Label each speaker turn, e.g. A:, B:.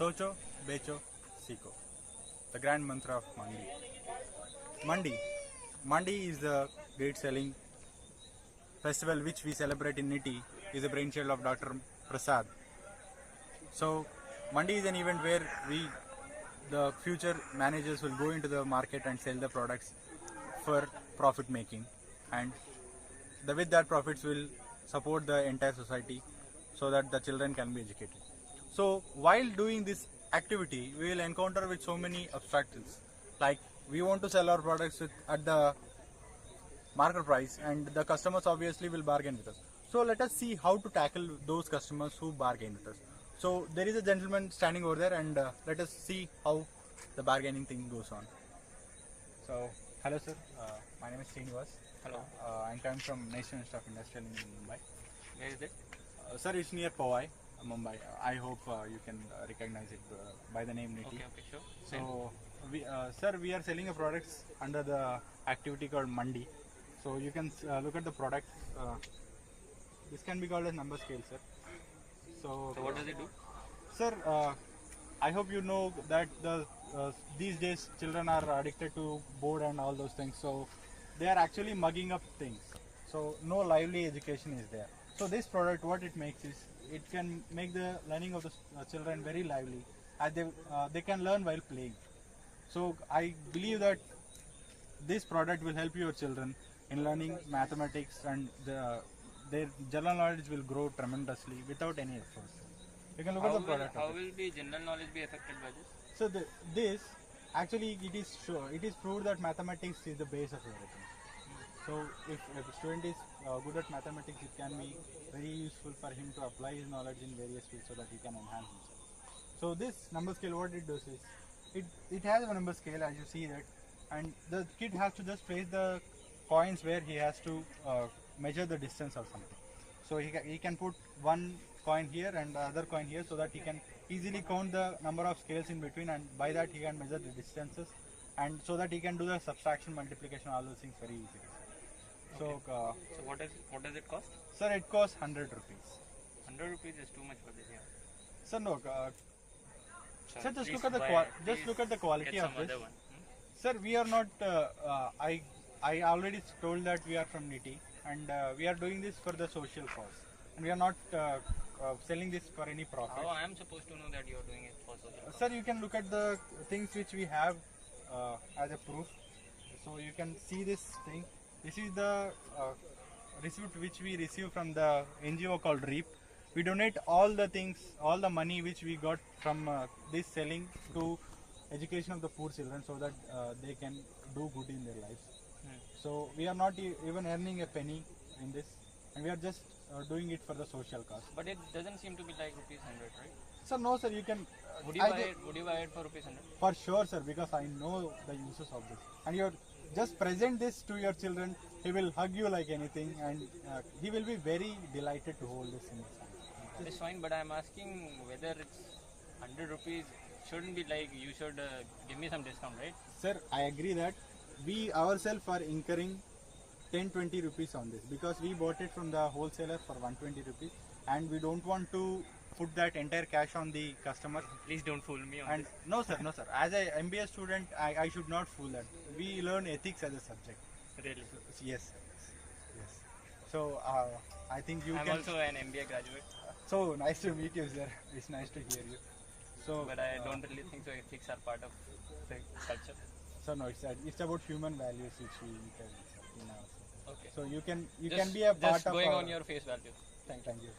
A: Socho, Becho, Siko. The grand mantra of Mandi. Mandi. Mandi is the great selling festival which we celebrate in Niti, is the brainchild of Dr. Prasad. So, Mandi is an event where the future managers will go into the market and sell the products for profit making, and with that profits will support the entire society so that the children can be educated. So while doing this activity, we will encounter with so many obstacles, like we want to sell our products at the market price, and the customers obviously will bargain with us. So let us see how to tackle those customers who bargain with us. So there is a gentleman standing over there, and let us see how the bargaining thing goes on. So hello sir, my name is Srinivas.
B: Hello.
A: I'm coming from National Institute of Industrial in Mumbai.
B: Where is it?
A: Sir, it's near Powai, Mumbai. I hope you can recognize it by the name Niti.
B: Okay, sure.
A: So, sir, we are selling a products under the activity called Mandi. So you can look at the product. This can be called a number scale, sir.
B: So what does it do?
A: Sir, I hope you know that these days children are addicted to board and all those things. So they are actually mugging up things. So no lively education is there. So this product, what it makes is, it can make the learning of the children very lively, as they can learn while playing. So I believe that this product will help your children in learning mathematics, and their general knowledge will grow tremendously without any effort. You can look at the product.
B: How will the general knowledge be affected by this?
A: So this actually, it is proved that mathematics is the base of everything. So if a student is good at mathematics, it can be very useful for him to apply his knowledge in various fields so that he can enhance himself. So this number scale, what it does is, it has a number scale, as you see that, and the kid has to just place the coins where he has to measure the distance or something. So he can put one coin here and the other coin here, so that he can easily count the number of scales in between, and by that he can measure the distances, and so that he can do the subtraction, multiplication, all those things very easily.
B: Okay. So what does it cost?
A: Sir, it costs 100 rupees.
B: 100 rupees is too much for this, yeah.
A: Sir, no. Sir, just look at the quality of this. Sir, we are not. I already told that we are from Niti, and we are doing this for the social cause, and we are not selling this for any profit.
B: How I am supposed to know that you are doing it for social cause?
A: Sir, you can look at the things which we have as a proof. So you can see this thing. This is the receipt which we receive from the NGO called REAP. We donate all the things, all the money which we got from this selling to education of the poor children, so that they can do good in their lives. So we are not even earning a penny in this, and we are just doing it for the social cause.
B: But it doesn't seem to be like rupees 100, right?
A: Sir, no sir, you can.
B: Would you buy it for rupees 100?
A: For sure, sir, because I know the uses of this. And you're just present this to your children, he will hug you like anything, and he will be very delighted to hold this in his hand.
B: That is fine, but I am asking whether it's 100 rupees. Shouldn't be like you should give me some discount, right?
A: Sir, I agree that we ourselves are incurring 10-20 rupees on this, because we bought it from the wholesaler for 120 rupees, and we don't want to put that entire cash on the customer.
B: Please don't fool me on
A: And
B: this.
A: no sir, no sir. As a MBA student, I should not fool that. We learn ethics as a subject.
B: Really?
A: Yes, sir. Yes. So I think you
B: I'm
A: can.
B: also an MBA graduate.
A: So nice to meet you, sir. It's nice to hear you. So,
B: But I don't really think so ethics are part of the culture.
A: So no, it's about human values which we inculcate in ourselves.
B: Okay.
A: So you can
B: Just-
A: be a part
B: just
A: of.
B: going on your face value.
A: Thank you.